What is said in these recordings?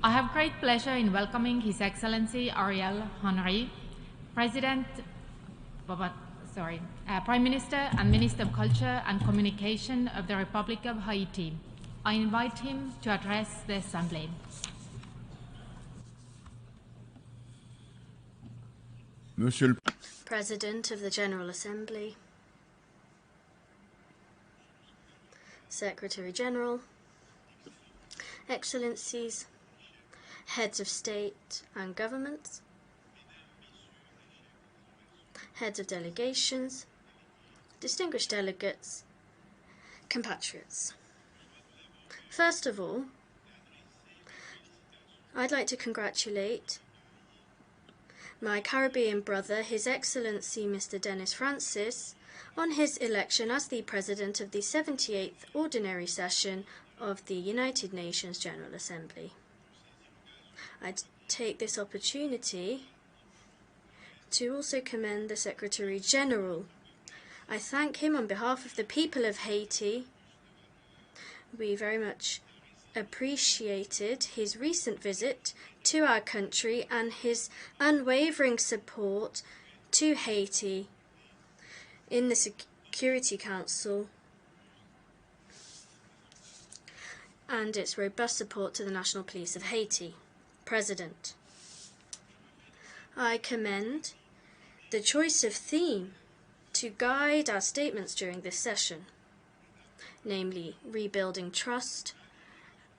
I have great pleasure in welcoming His Excellency Ariel Henry, President, Prime Minister and Minister of Culture and Communication of the Republic of Haiti. I invite him to address the Assembly. Monsieur le President of the General Assembly, Secretary General, Excellencies, Heads of State and Governments, Heads of Delegations, distinguished delegates, compatriots. First of all, I'd like to congratulate my Caribbean brother, His Excellency Mr. Dennis Francis, on his election as the President of the 78th Ordinary Session of the United Nations General Assembly. I'd take this opportunity to also commend the Secretary General. I thank him on behalf of the people of Haiti. We very much appreciated his recent visit to our country and his unwavering support to Haiti in the Security Council and its robust support to the National Police of Haiti. President, I commend the choice of theme to guide our statements during this session, namely rebuilding trust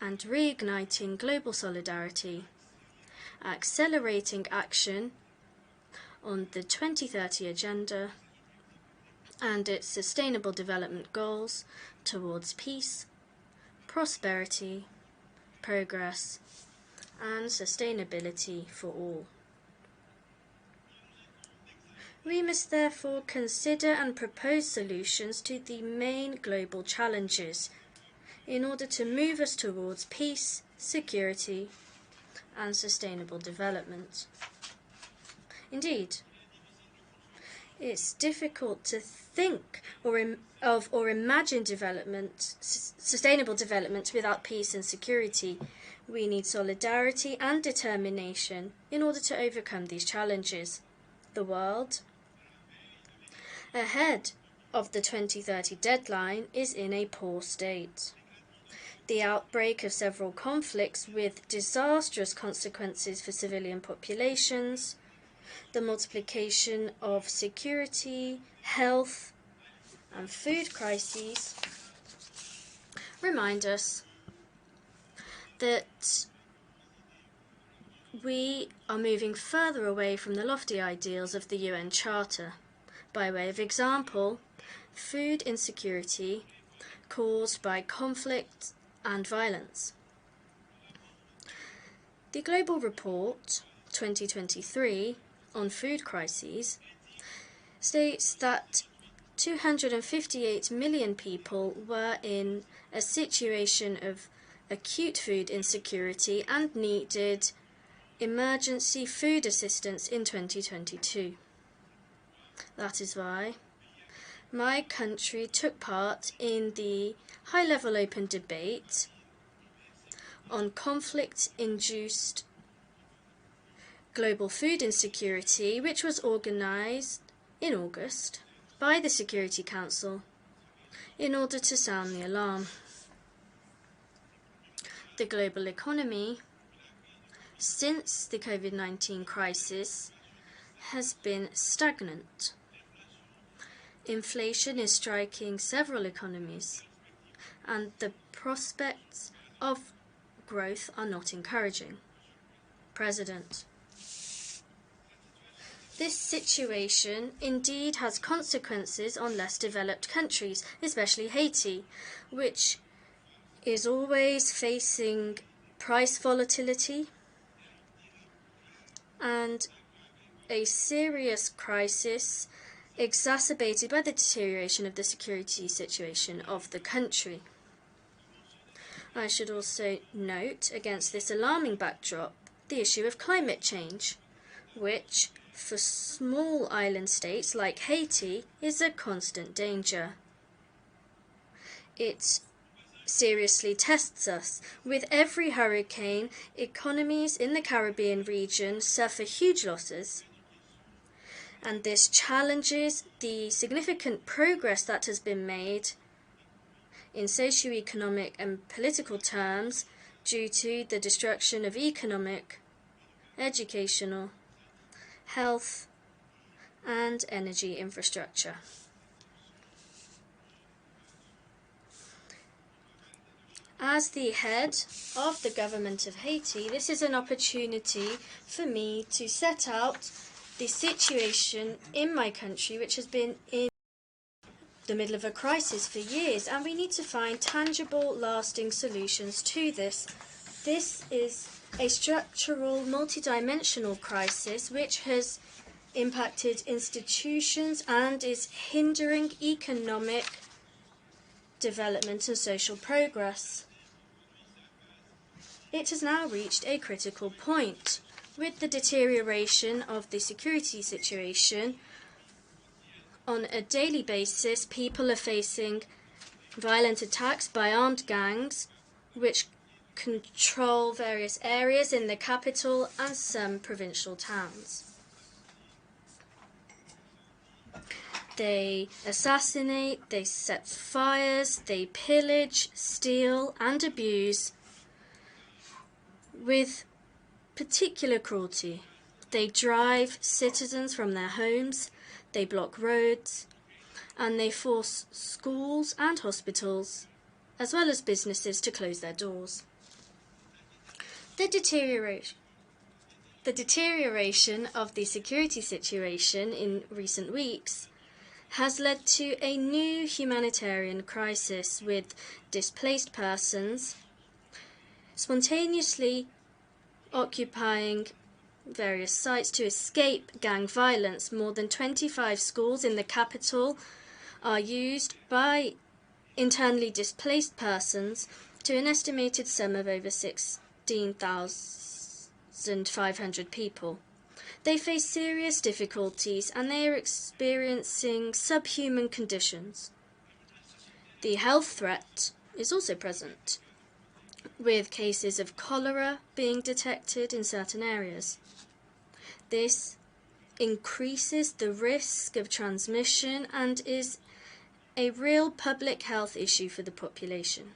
and reigniting global solidarity, accelerating action on the 2030 Agenda and its sustainable development goals towards peace, prosperity, progress, and sustainability for all. We must therefore consider and propose solutions to the main global challenges in order to move us towards peace, security, and sustainable development. Indeed, it's difficult to think or imagine sustainable development without peace and security. We need solidarity and determination in order to overcome these challenges. The world, ahead of the 2030 deadline, is in a poor state. The outbreak of several conflicts with disastrous consequences for civilian populations, the multiplication of security, health, and food crises remind us that we are moving further away from the lofty ideals of the UN Charter. By way of example, food insecurity caused by conflict and violence. The Global Report 2023 on food crises states that 258 million people were in a situation of acute food insecurity and needed emergency food assistance in 2022. That is why my country took part in the high-level open debate on conflict-induced global food insecurity, which was organised in August by the Security Council in order to sound the alarm. The global economy, since the COVID-19 crisis, has been stagnant. Inflation is striking several economies, and the prospects of growth are not encouraging. President, this situation indeed has consequences on less developed countries, especially Haiti, which is always facing price volatility and a serious crisis exacerbated by the deterioration of the security situation of the country. I should also note, against this alarming backdrop, the issue of climate change, which, for small island states like Haiti, is a constant danger. It seriously tests us. With every hurricane, economies in the Caribbean region suffer huge losses. And this challenges the significant progress that has been made in socio-economic and political terms due to the destruction of economic, educational, health, and energy infrastructure. As the head of the government of Haiti, this is an opportunity for me to set out the situation in my country, which has been in the middle of a crisis for years, and we need to find tangible, lasting solutions to this. This is a structural, multidimensional crisis which has impacted institutions and is hindering economic development and social progress. It has now reached a critical point. With the deterioration of the security situation, on a daily basis, people are facing violent attacks by armed gangs, which control various areas in the capital and some provincial towns. They assassinate, they set fires, they pillage, steal, and abuse with particular cruelty. They drive citizens from their homes, they block roads, and they force schools and hospitals, as well as businesses, to close their doors. The deterioration of the security situation in recent weeks has led to a new humanitarian crisis, with displaced persons spontaneously occupying various sites to escape gang violence. More than 25 schools in the capital are used by internally displaced persons, to an estimated sum of over 16,500 people. They face serious difficulties and they are experiencing subhuman conditions. The health threat is also present, with cases of cholera being detected in certain areas. This increases the risk of transmission and is a real public health issue for the population.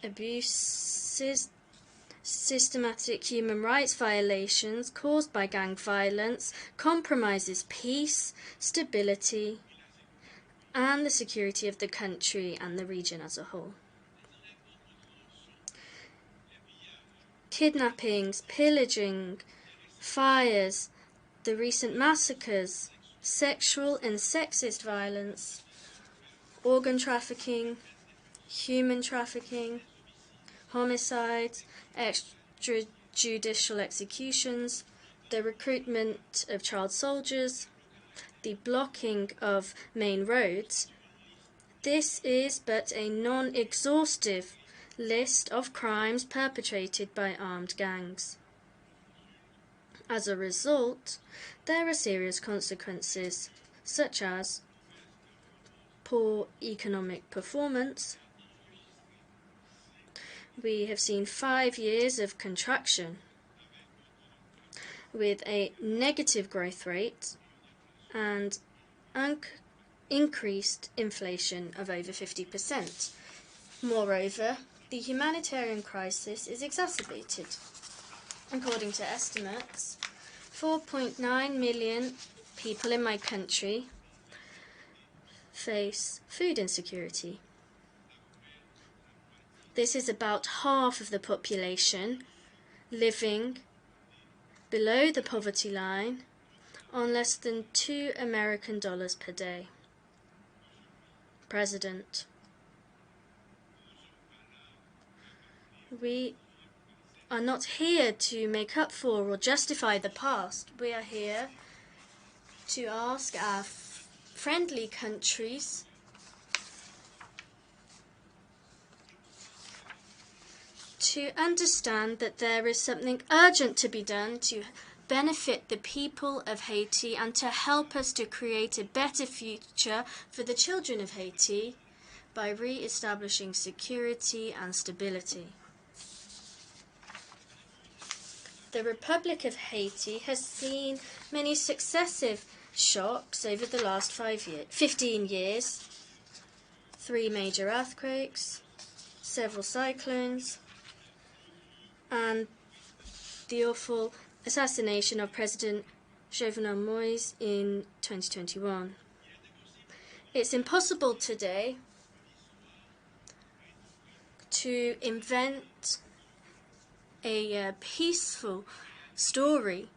Abuses, systematic human rights violations caused by gang violence compromises peace, stability, and the security of the country and the region as a whole. Kidnappings, pillaging, fires, the recent massacres, sexual and sexist violence, organ trafficking, human trafficking, homicides, extrajudicial executions, the recruitment of child soldiers, the blocking of main roads. This is but a non-exhaustive list of crimes perpetrated by armed gangs. As a result, there are serious consequences, such as poor economic performance. We have seen 5 years of contraction with a negative growth rate and increased inflation of over 50%. Moreover, the humanitarian crisis is exacerbated. According to estimates, 4.9 million people in my country face food insecurity. This is about half of the population living below the poverty line on less than $2 American per day. President, we are not here to make up for or justify the past. We are here to ask our friendly countries to understand that there is something urgent to be done to benefit the people of Haiti and to help us to create a better future for the children of Haiti by re-establishing security and stability. The Republic of Haiti has seen many successive shocks over the last 15 years. 3 major earthquakes, several cyclones, and the awful assassination of President Jovenel Moïse in 2021. It's impossible today to invent a peaceful story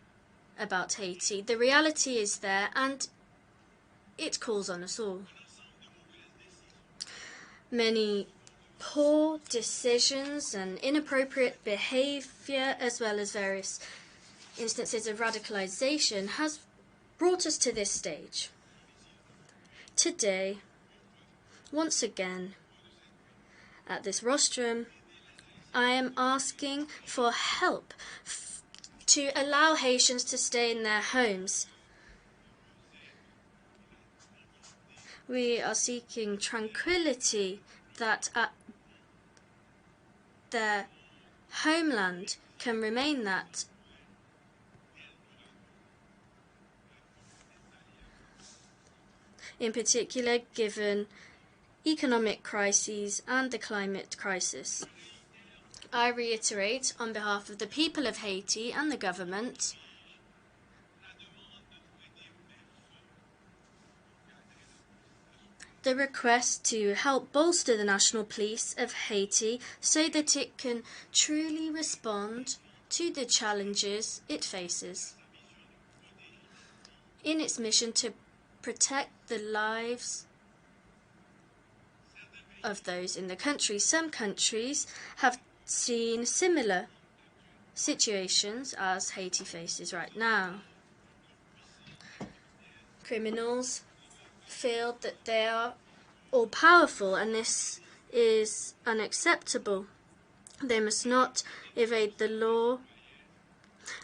about Haiti. The reality is there, and it calls on us all. Many poor decisions and inappropriate behaviour, as well as various instances of radicalisation, has brought us to this stage. Today, once again, at this rostrum, I am asking for help to allow Haitians to stay in their homes. We are seeking tranquility, that their homeland can remain that. In particular, given economic crises and the climate crisis. I reiterate, on behalf of the people of Haiti and the government, the request to help bolster the National Police of Haiti so that it can truly respond to the challenges it faces in its mission to protect the lives of those in the country. Some countries have seen similar situations as Haiti faces right now. Criminals feel that they are all-powerful, and this is unacceptable. They must not evade the law,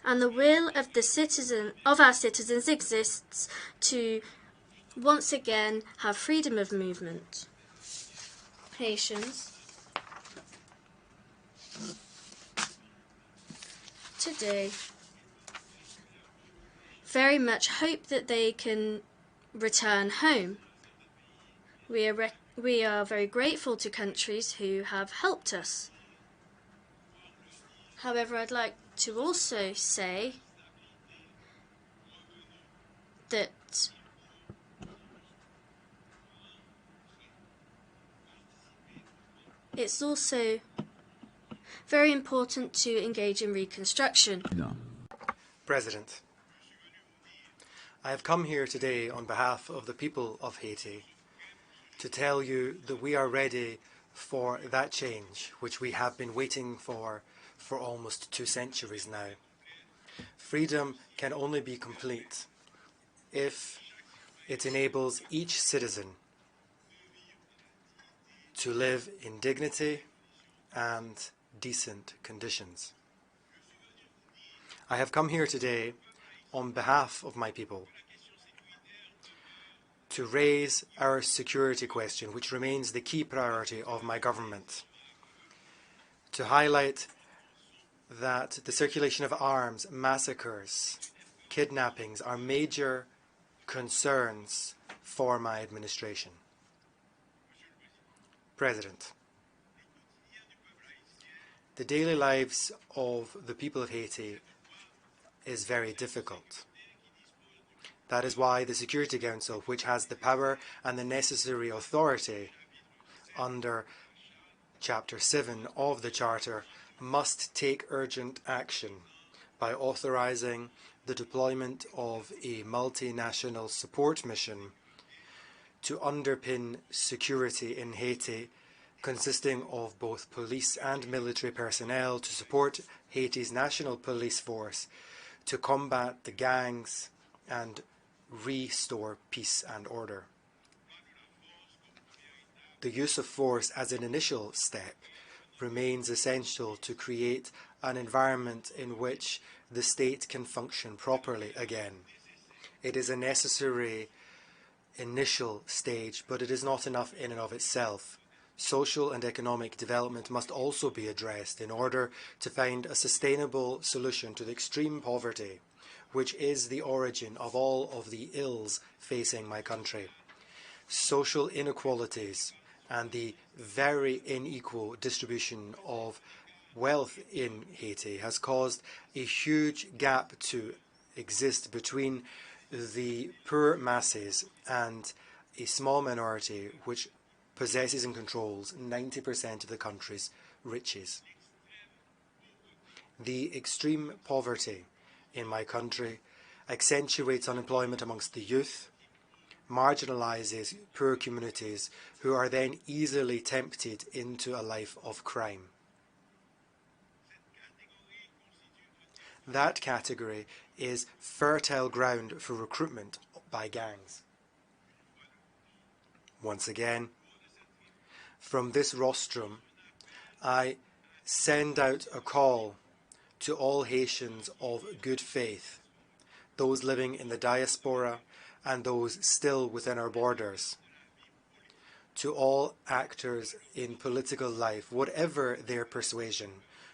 and the will of our citizens exists to once again have freedom of movement. Haitians today very much hope that they can return home. We are very grateful to countries who have helped us. However, I'd like to also say that it's also very important to engage in reconstruction. No. President, I have come here today on behalf of the people of Haiti to tell you that we are ready for that change which we have been waiting for almost 2 centuries now. Freedom can only be complete if it enables each citizen to live in dignity and decent conditions. I have come here today on behalf of my people to raise our security question, which remains the key priority of my government, to highlight that the circulation of arms, massacres, kidnappings are major concerns for my administration. President, the daily lives of the people of Haiti is very difficult. That is why the Security Council, which has the power and the necessary authority under Chapter 7 of the Charter, must take urgent action by authorizing the deployment of a multinational support mission to underpin security in Haiti, consisting of both police and military personnel to support Haiti's national police force to combat the gangs and restore peace and order. The use of force as an initial step remains essential to create an environment in which the state can function properly again. It is a necessary initial stage, but it is not enough in and of itself. Social and economic development must also be addressed in order to find a sustainable solution to the extreme poverty, which is the origin of all of the ills facing my country. Social inequalities and the very unequal distribution of wealth in Haiti has caused a huge gap to exist between the poor masses and a small minority which possesses and controls 90% of the country's riches. The extreme poverty in my country accentuates unemployment amongst the youth, marginalises poor communities who are then easily tempted into a life of crime. That category is fertile ground for recruitment by gangs. Once again, from this rostrum, I send out a call to all Haitians of good faith, those living in the diaspora and those still within our borders, to all actors in political life, whatever their persuasion,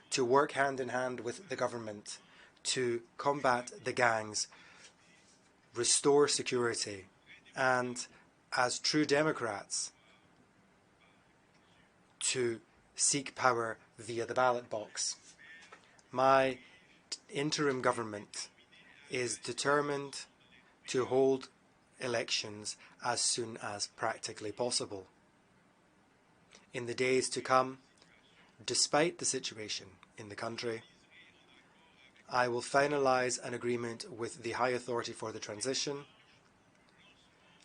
to work hand in hand with the government to combat the gangs, restore security, and, as true democrats, to seek power via the ballot box. My interim government is determined to hold elections as soon as practically possible. In the days to come, despite the situation in the country, I will finalise an agreement with the High Authority for the Transition,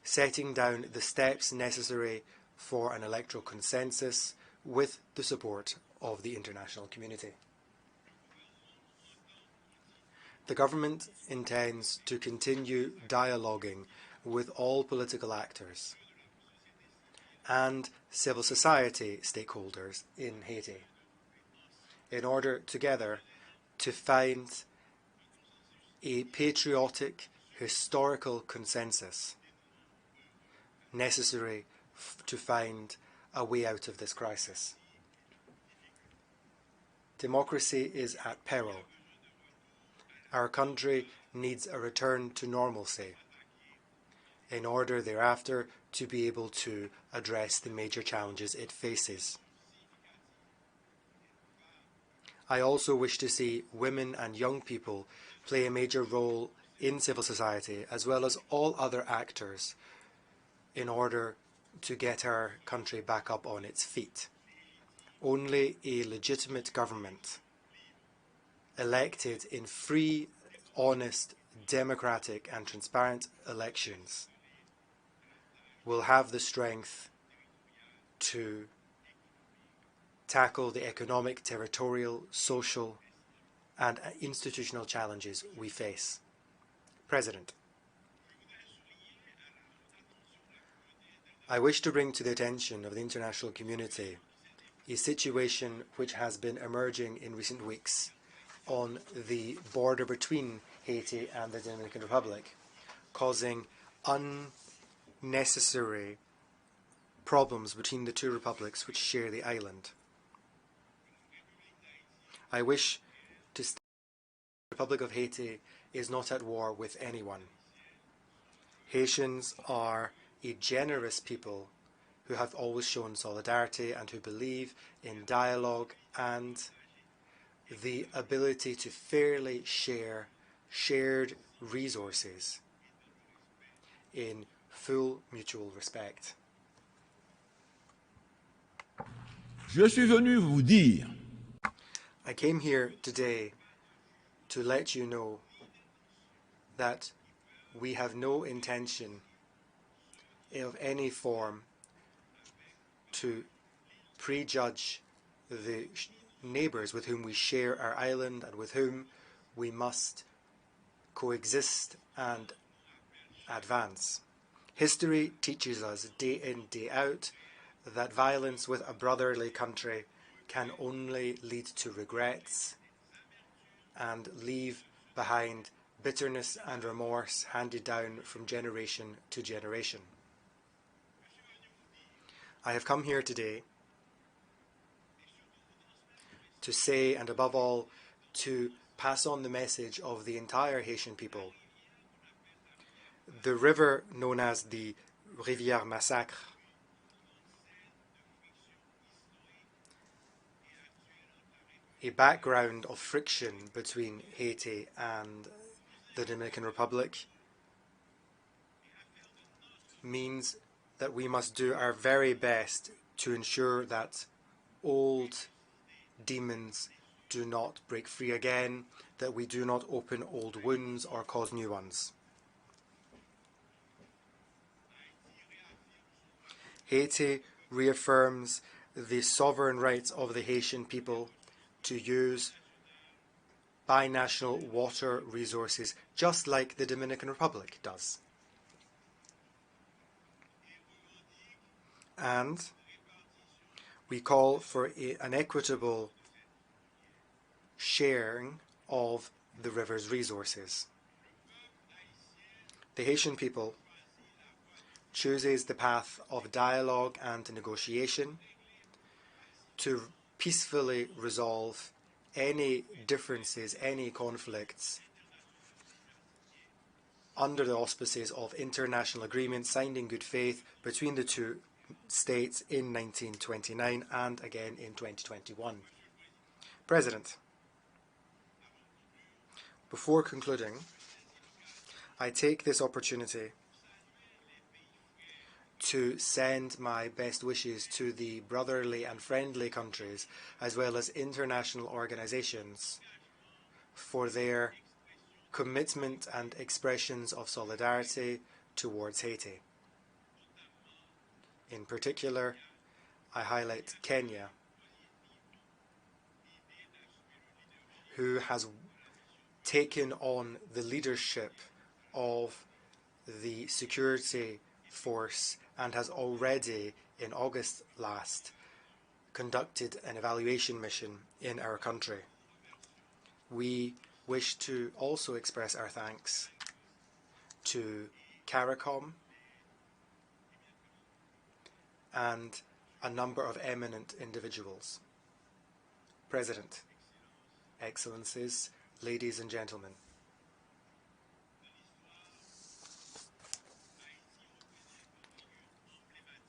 setting down the steps necessary for an electoral consensus with the support of the international community. The government intends to continue dialoguing with all political actors and civil society stakeholders in Haiti in order together to find a patriotic, historical consensus necessary to find a way out of this crisis. Democracy is at peril. Our country needs a return to normalcy in order thereafter to be able to address the major challenges it faces. I also wish to see women and young people play a major role in civil society as well as all other actors in order to get our country back up on its feet. Only a legitimate government, elected in free, honest, democratic and transparent elections, will have the strength to tackle the economic, territorial, social and institutional challenges we face. President, I wish to bring to the attention of the international community a situation which has been emerging in recent weeks on the border between Haiti and the Dominican Republic, causing unnecessary problems between the two republics which share the island. I wish to state that the Republic of Haiti is not at war with anyone. Haitians are a generous people who have always shown solidarity and who believe in dialogue and the ability to fairly share shared resources in full mutual respect. Je suis venu vous dire I came here today to let you know that we have no intention of any form to prejudge the neighbours with whom we share our island and with whom we must coexist and advance. History teaches us day in, day out that violence with a brotherly country can only lead to regrets and leave behind bitterness and remorse handed down from generation to generation. I have come here today to say, and above all, to pass on the message of the entire Haitian people. The river known as the Rivière Massacre a background of friction between Haiti and the Dominican Republic means that we must do our very best to ensure that old demons do not break free again, that we do not open old wounds or cause new ones. Haiti reaffirms the sovereign rights of the Haitian people to use binational water resources just like the Dominican Republic does. And we call for an equitable sharing of the river's resources. The Haitian people chooses the path of dialogue and negotiation to peacefully resolve any differences, any conflicts under the auspices of international agreements signed in good faith between the two states in 1929 and again in 2021. President, before concluding, I take this opportunity to send my best wishes to the brotherly and friendly countries as well as international organizations for their commitment and expressions of solidarity towards Haiti. In particular, I highlight Kenya, who has taken on the leadership of the security force and has already, in August last, conducted an evaluation mission in our country. We wish to also express our thanks to CARICOM and a number of eminent individuals. President, Excellencies, ladies and gentlemen,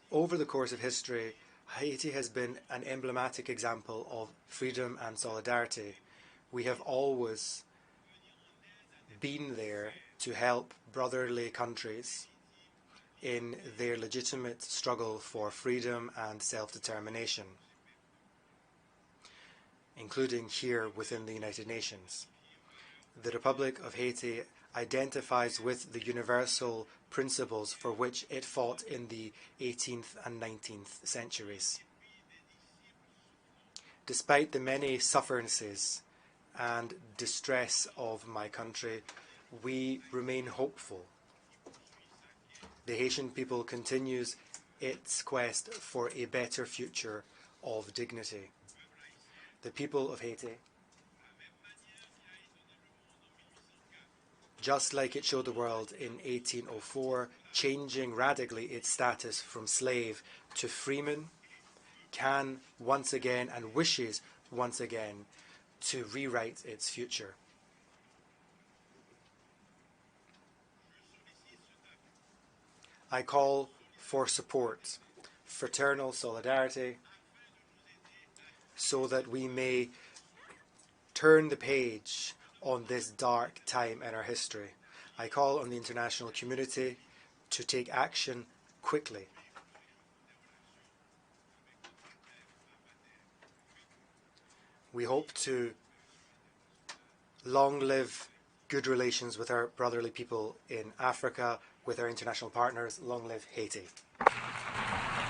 over the course of history, Haiti has been an emblematic example of freedom and solidarity. We have always been there to help brotherly countries in their legitimate struggle for freedom and self-determination, including here within the United Nations. The Republic of Haiti identifies with the universal principles for which it fought in the 18th and 19th centuries. Despite the many sufferances and distress of my country, we remain hopeful. The Haitian people continues its quest for a better future of dignity. The people of Haiti, just like it showed the world in 1804, changing radically its status from slave to freeman, can once again and wishes once again to rewrite its future. I call for support, fraternal solidarity, so that we may turn the page on this dark time in our history. I call on the international community to take action quickly. We hope to long live good relations with our brotherly people in Africa, with our international partners. Long live Haiti.